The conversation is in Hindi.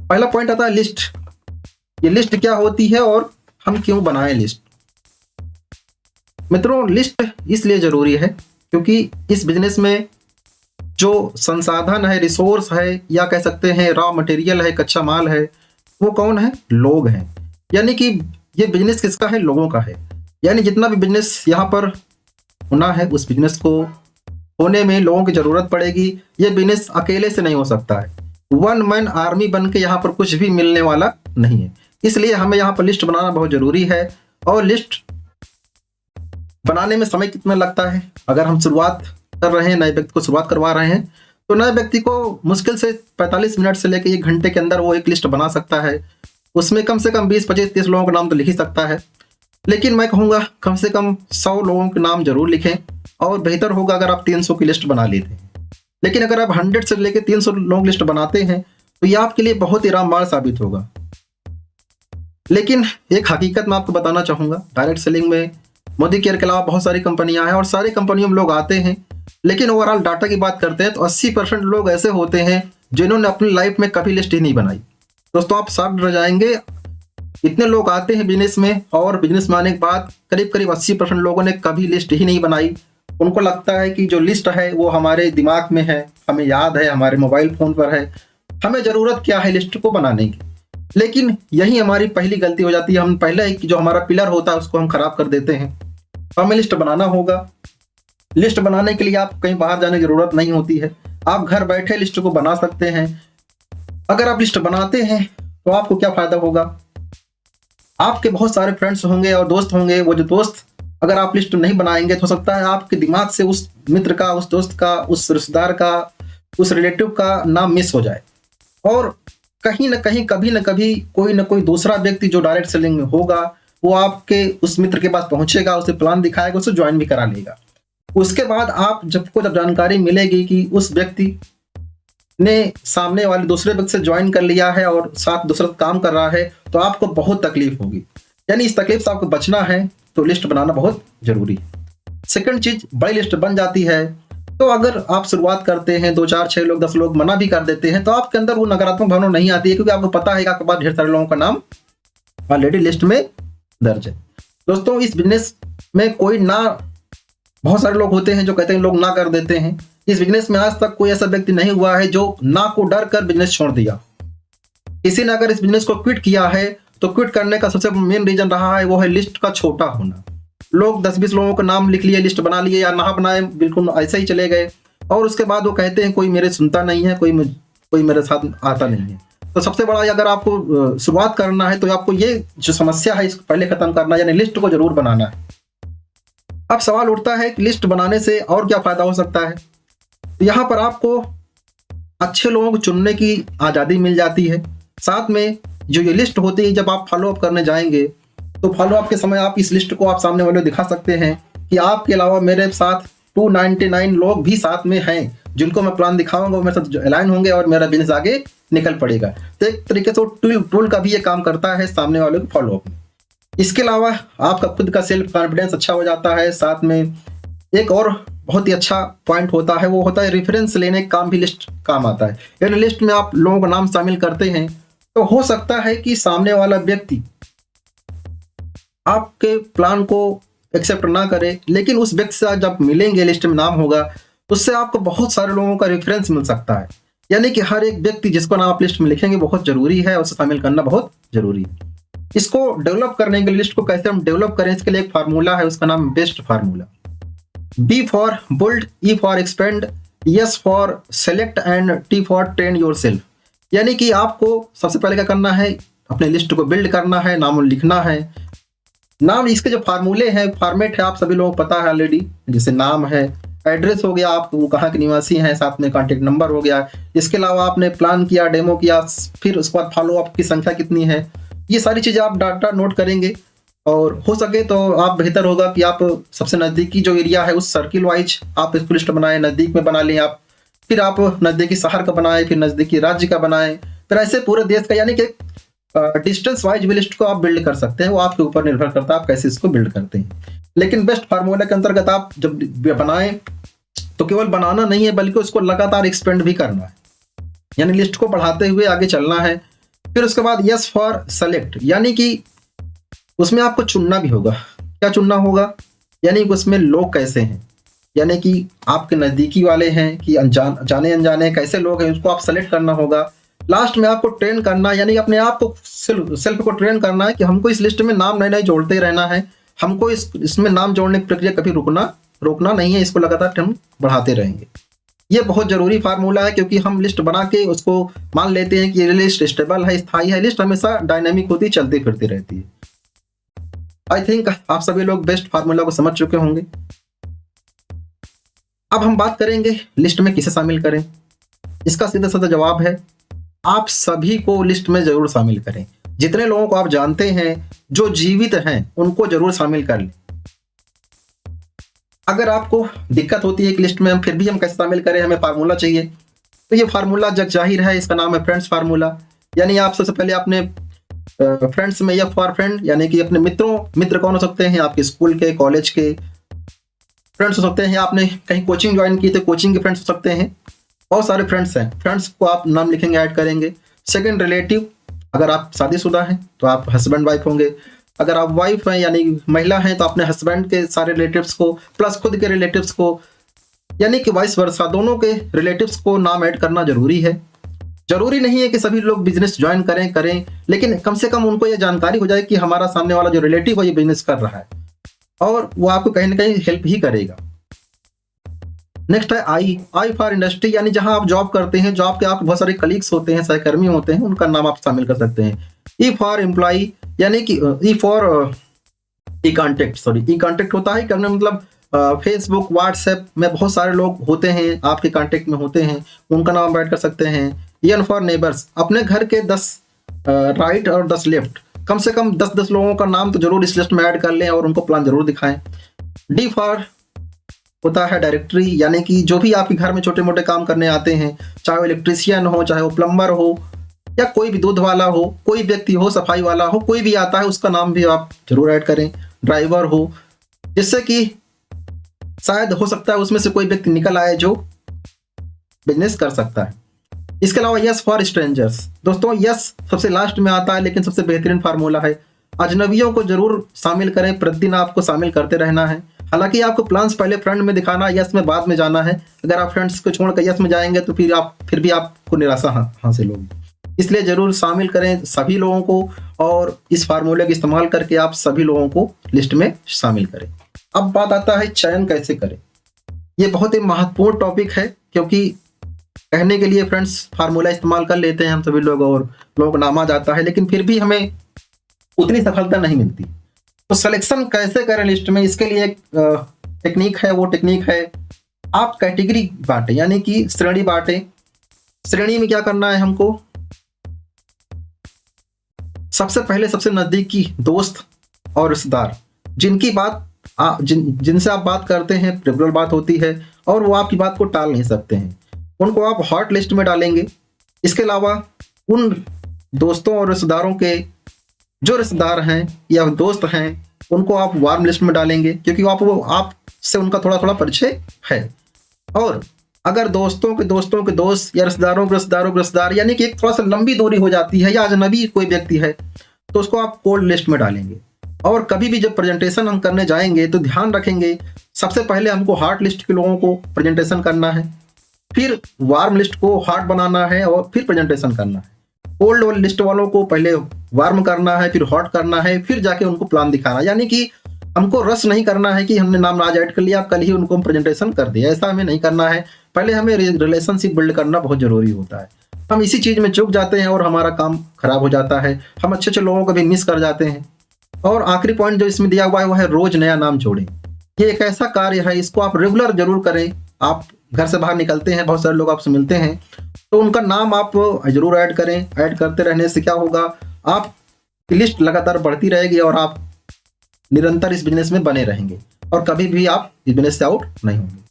पहला पॉइंट आता है लिस्ट। ये लिस्ट क्या होती है और हम क्यों बनाएं लिस्ट। मित्रों, लिस्ट इसलिए जरूरी है क्योंकि इस बिजनेस में जो संसाधन है, रिसोर्स है, या कह सकते हैं रॉ मटेरियल है, कच्चा माल है, वो कौन है? लोग हैं। यानी कि ये बिजनेस किसका है? लोगों का है। यानी जितना भी बिजनेस यहाँ पर होना है, उस बिजनेस को होने में लोगों की जरूरत पड़ेगी। ये बिजनेस अकेले से नहीं हो सकता है। वन मैन आर्मी बन के यहाँ पर कुछ भी मिलने वाला नहीं है। इसलिए हमें यहाँ पर लिस्ट बनाना बहुत जरूरी है। और लिस्ट बनाने में समय कितना लगता है? अगर हम शुरुआत कर रहे हैं, नए व्यक्ति को शुरुआत करवा रहे हैं, तो नए व्यक्ति को मुश्किल से 45 मिनट से लेकर 1 घंटे के अंदर वो एक लिस्ट बना सकता है। उसमें कम से कम 20, 25, 30 लोगों का नाम तो लिख ही सकता है। लेकिन मैं कहूँगा कम से कम 100 लोगों के नाम जरूर लिखें, और बेहतर होगा अगर आप 300 की लिस्ट बना लेते हैं। लेकिन अगर आप 100 से लेकर 300 लोग लिस्ट बनाते हैं तो ये आपके लिए बहुत ही रामबाण साबित होगा। लेकिन एक हकीकत मैं आपको बताना चाहूँगा, डायरेक्ट सेलिंग में मोदी केयर के अलावा बहुत सारी कंपनियां हैं और सारी कंपनियों में लोग आते हैं, लेकिन ओवरऑल डाटा की बात करते हैं तो 80% लोग ऐसे होते हैं जिन्होंने अपनी लाइफ में कभी लिस्ट ही नहीं बनाई। दोस्तों, आप साथ रह जाएंगे, इतने लोग आते हैं बिजनेस में और बिजनेस में आने के बाद करीब करीब 80% लोगों ने कभी लिस्ट ही नहीं बनाई। उनको लगता है कि जो लिस्ट है वो हमारे दिमाग में है, हमें याद है, हमारे मोबाइल फोन पर है, हमें जरूरत क्या है लिस्ट को बनाने की। लेकिन यही हमारी पहली गलती हो जाती है। हम पहले जो हमारा पिलर होता है उसको हम खराब कर देते हैं। तो हमें लिस्ट बनाना होगा। लिस्ट बनाने के लिए आप कहीं बाहर जाने की जरूरत नहीं होती है, आप घर बैठे लिस्ट को बना सकते हैं। अगर आप लिस्ट बनाते हैं तो आपको क्या फायदा होगा? आपके बहुत सारे फ्रेंड्स होंगे और दोस्त होंगे। वो जो दोस्त अगर आप लिस्ट नहीं बनाएंगे तो हो सकता है आपके दिमाग से उस मित्र का, उस दोस्त का, उस रिश्तेदार का, उस रिलेटिव का नाम मिस हो जाए, और कहीं ना कहीं कभी ना कभी कोई ना कोई दूसरा व्यक्ति जो डायरेक्ट सेलिंग में होगा वो आपके उस मित्र के पास पहुंचेगा, उसे प्लान दिखाएगा, उसे ज्वाइन भी करा लेगा। उसके बाद आप जब जानकारी मिलेगी कि उस व्यक्ति ने सामने वाले दूसरे व्यक्ति से ज्वाइन कर लिया है और साथ दूसरा काम कर रहा है, तो आपको बहुत तकलीफ होगी। यानी इस तकलीफ से आपको बचना है तो लिस्ट बनाना बहुत जरूरी है। सेकंड चीज, बड़ी लिस्ट बन जाती है तो अगर आप शुरुआत करते हैं, 2, 4, 6 लोग, 10 लोग मना भी कर देते हैं तो आपके अंदर वो नकारात्मक भावना नहीं आती है, क्योंकि आपको पता है कि आपके पास ढेर सारे लोगों का नाम ऑलरेडी लिस्ट में दर्ज है। दोस्तों, इस बिजनेस में कोई ना, बहुत सारे लोग होते हैं जो कहते हैं लोग ना कर देते हैं। इस बिजनेस में आज तक कोई ऐसा व्यक्ति नहीं हुआ है जो ना को डर कर बिजनेस छोड़ दिया। किसी ने अगर इस बिजनेस को क्विट किया है तो क्विट करने का सबसे मेन रीजन रहा है वो है लिस्ट का छोटा होना। लोग 10-20 लोगों का नाम लिख लिए, लिस्ट बना लिए, या ना बनाए, बिल्कुल ऐसे ही चले गए, और उसके बाद वो कहते हैं कोई मेरे सुनता नहीं है, कोई मेरे साथ आता नहीं है। तो सबसे बड़ा, अगर आपको शुरुआत करना है तो आपको ये जो समस्या है इसको पहले खत्म करना है, यानी लिस्ट को जरूर बनाना है। अब सवाल उठता है कि लिस्ट बनाने से और क्या फायदा हो सकता है। तो यहाँ पर आपको अच्छे लोगों को चुनने की आज़ादी मिल जाती है। साथ में जो ये लिस्ट होती है, जब आप फॉलोअप करने जाएंगे तो फॉलोअप के समय आप इस लिस्ट को आप सामने वाले दिखा सकते हैं कि आपके अलावा मेरे साथ 299 लोग भी साथ में हैं जिनको मैं प्लान दिखाऊंगा, वो मेरे साथ अलाइन होंगे और मेरा बिजनेस आगे निकल पड़ेगा। तो एक तरीके से टूल का भी ये काम करता है सामने वाले को फॉलोअप में। इसके अलावा आपका खुद का सेल्फ कॉन्फिडेंस अच्छा हो जाता है। साथ में एक और बहुत ही अच्छा पॉइंट होता है, वो होता है रेफरेंस लेने का काम भी लिस्ट काम आता है। यानी लिस्ट में आप लोगों का नाम शामिल करते हैं तो हो सकता है कि सामने वाला व्यक्ति आपके प्लान को एक्सेप्ट ना करे, लेकिन उस व्यक्ति से जब मिलेंगे, लिस्ट में नाम होगा, उससे आपको बहुत सारे लोगों का रेफरेंस मिल सकता है। यानी कि हर एक व्यक्ति जिसको नाम आप लिस्ट में लिखेंगे बहुत जरूरी है, उसे शामिल करना बहुत जरूरी है। इसको डेवलप करने के लिए, लिस्ट को कैसे हम डेवलप करें, इसके लिए एक फार्मूला है, उसका नाम best formula. B for built, E for expand, S for select and T for train yourself. यानी कि आपको सबसे पहले क्या करना है, अपने लिस्ट को बिल्ड करना है, नाम लिखना है। नाम, इसके जो फार्मूले हैं, फॉर्मेट है, आप सभी लोगों को पता है ऑलरेडी। जैसे नाम है, एड्रेस हो गया, आप वो कहाँ के निवासी हैं, साथ में कॉन्टेक्ट नंबर हो गया। इसके अलावा आपने प्लान किया, डेमो किया, फिर उसके बाद फॉलो अप की संख्या कितनी है, ये सारी चीज़ें आप डाटा नोट करेंगे। और हो सके तो आप बेहतर होगा कि आप सबसे नज़दीकी जो एरिया है उस सर्किल वाइज आप इसको लिस्ट बनाएं, नज़दीक में बना लें आप, फिर आप नज़दीकी शहर का बनाएं, फिर नज़दीकी राज्य का बनाएं, फिर ऐसे पूरे देश का, यानी कि डिस्टेंस वाइज भी लिस्ट को आप बिल्ड कर सकते हैं। वो आपके ऊपर निर्भर करता है आप कैसे इसको बिल्ड करते हैं। लेकिन बेस्ट फार्मूला के अंतर्गत आप जब बनाएं तो केवल बनाना नहीं है बल्कि उसको लगातार एक्सपेंड भी करना है, यानी लिस्ट को बढ़ाते हुए आगे चलना है। फिर उसके बाद यस फॉर सेलेक्ट, यानी कि उसमें आपको चुनना भी होगा। क्या चुनना होगा? यानी कि उसमें लोग कैसे हैं, यानी कि आपके नज़दीकी वाले हैं कि जाने अनजाने कैसे लोग हैं, उसको आप सेलेक्ट करना होगा। लास्ट में आपको ट्रेन करना, यानी अपने आप को सेल्फ को ट्रेन करना है कि हमको इस लिस्ट में नाम नए नए जोड़ते रहना है, हमको इसमें नाम जोड़ने की प्रक्रिया कभी रोकना नहीं है, इसको लगातार हम बढ़ाते रहेंगे। ये बहुत जरूरी फार्मूला है, क्योंकि हम लिस्ट बना के उसको मान लेते हैं कि ये लिस्ट स्टेबल है, स्थायी है। लिस्ट हमेशा डायनेमिक होती, चलती फिरती रहती है। आई थिंक आप सभी लोग बेस्ट फार्मूला को समझ चुके होंगे। अब हम बात करेंगे लिस्ट में किसे शामिल करें। इसका सीधा साधा जवाब है, आप सभी को लिस्ट में जरूर शामिल करें। जितने लोगों को आप जानते हैं जो जीवित हैं उनको जरूर शामिल कर लें। अगर आपको दिक्कत होती है कि लिस्ट में हम फिर भी हम कैसे शामिल करें, हमें फार्मूला चाहिए, तो ये फार्मूला जग जाहिर है, इसका नाम है फ्रेंड्स फार्मूला। यानी आप सबसे पहले अपने फ्रेंड्स में एफ फॉर फ्रेंड, यानी कि अपने मित्र कौन हो सकते हैं? आपके स्कूल के, कॉलेज के फ्रेंड्स हो सकते हैं, आपने कहीं कोचिंग ज्वाइन की तो कोचिंग के फ्रेंड्स हो सकते हैं। बहुत सारे फ्रेंड्स हैं, फ्रेंड्स को आप नाम लिखेंगे, ऐड करेंगे। सेकंड रिलेटिव, अगर आप शादीशुदा हैं तो आप हस्बैंड वाइफ होंगे। अगर आप वाइफ हैं यानी महिला हैं तो अपने हस्बैंड के सारे रिलेटिव्स को प्लस खुद के रिलेटिव्स को, यानी कि वाइस वर्सा, दोनों के रिलेटिव्स को नाम ऐड करना जरूरी है। जरूरी नहीं है कि सभी लोग बिजनेस ज्वाइन करें, लेकिन कम से कम उनको ये जानकारी हो जाए कि हमारा सामने वाला जो रिलेटिव है ये बिजनेस कर रहा है, और वो आपको कहीं ना कहीं हेल्प ही करेगा। नेक्स्ट है आई फॉर इंडस्ट्री, यानी जहां आप जॉब करते हैं, जॉब के आपके बहुत सारे कलीग्स होते हैं, सहकर्मी होते हैं, उनका नाम आप शामिल कर सकते हैं। ई फॉर एम्प्लॉई, यानी कि ई फॉर ई कॉन्टेक्ट होता है, करने मतलब फेसबुक, व्हाट्सएप में बहुत सारे लोग होते हैं, आपके कांटेक्ट में होते हैं, उनका नाम ऐड कर सकते हैं। एन फॉर नेबर्स, अपने घर के 10 राइट और 10 लेफ्ट, कम से कम 10-10 लोगों का नाम तो जरूर इस लिस्ट में ऐड कर लें और उनको प्लान जरूर दिखाएं। डी फॉर होता है डायरेक्टरी, यानी कि जो भी आपके घर में छोटे मोटे काम करने आते हैं, चाहे वो इलेक्ट्रीशियन हो, चाहे वो प्लम्बर हो, या कोई भी दूध वाला हो, कोई व्यक्ति हो, सफाई वाला हो, कोई भी आता है उसका नाम भी आप जरूर ऐड करें। ड्राइवर हो, जिससे कि शायद हो सकता है उसमें से कोई व्यक्ति निकल आए जो बिजनेस कर सकता है। इसके अलावा यस फॉर स्ट्रेंजर्स, दोस्तों यस सबसे लास्ट में आता है, लेकिन सबसे बेहतरीन फार्मूला है। अजनबियों को जरूर शामिल करें, प्रतिदिन आपको शामिल करते रहना है। हालांकि आपको प्लान्स पहले फ्रेंड में दिखाना, यस में बाद में जाना है। अगर आप फ्रेंड्स को छोड़कर यस में जाएंगे तो फिर भी आपको निराशा हासिल होगी। इसलिए जरूर शामिल करें सभी लोगों को, और इस फार्मूले का इस्तेमाल करके आप सभी लोगों को लिस्ट में शामिल करें। अब बात आता है चयन कैसे करें। ये बहुत ही महत्वपूर्ण टॉपिक है, क्योंकि कहने के लिए फ्रेंड्स फार्मूला इस्तेमाल कर लेते हैं हम सभी लोग और लोगों को नाम आ जाता है, लेकिन फिर भी हमें उतनी सफलता नहीं मिलती। तो सिलेक्शन कैसे करें लिस्ट में, इसके लिए एक टेक्निक है। वो टेक्निक है, आप कैटेगरी बांटें, यानी कि श्रेणी बांटें। श्रेणी में क्या करना है हमको, सबसे पहले सबसे नजदीकी दोस्त और रिश्तेदार, जिनकी बात जिनसे आप बात करते हैं, रेगुलर बात होती है और वो आपकी बात को टाल नहीं सकते हैं, उनको आप हॉट लिस्ट में डालेंगे। इसके अलावा उन दोस्तों और रिश्तेदारों के जो रिश्तेदार हैं या दोस्त हैं उनको आप वार्म लिस्ट में डालेंगे, क्योंकि आपसे उनका थोड़ा थोड़ा परिचय है। और अगर दोस्तों के दोस्त या रिश्तेदारों के रिश्तेदार, यानी कि एक थोड़ा सा लंबी दूरी हो जाती है या अजनबी कोई व्यक्ति है, तो उसको आप कोल्ड लिस्ट में डालेंगे। और कभी भी जब प्रेजेंटेशन हम करने जाएंगे तो ध्यान रखेंगे, सबसे पहले हमको हार्ड लिस्ट के लोगों को प्रेजेंटेशन करना है, फिर वार्म लिस्ट को हार्ड बनाना है और फिर प्रेजेंटेशन करना है। कोल्ड लिस्ट वालों को पहले वार्म करना है, फिर हॉट करना है, फिर जाके उनको प्लान दिखाना। यानी कि हमको रस नहीं करना है कि हमने नाम आज ऐड कर लिया, कल ही उनको हम प्रेजेंटेशन कर दिया, ऐसा हमें नहीं करना है। पहले हमें रिलेशनशिप बिल्ड करना बहुत जरूरी होता है। हम इसी चीज में चूक जाते हैं और हमारा काम खराब हो जाता है, हम अच्छे अच्छे लोगों को भी मिस कर जाते हैं। और आखिरी पॉइंट जो इसमें दिया हुआ है वो है रोज नया नाम जोड़ें। ये एक ऐसा कार्य है, इसको आप रेगुलर जरूर करें। आप घर से बाहर निकलते हैं, बहुत सारे लोग आपसे मिलते हैं, तो उनका नाम आप जरूर ऐड करें। ऐड करते रहने से क्या होगा, आपकी लिस्ट लगातार बढ़ती रहेगी और आप निरंतर इस बिजनेस में बने रहेंगे और कभी भी आप इस बिजनेस से आउट नहीं होंगे।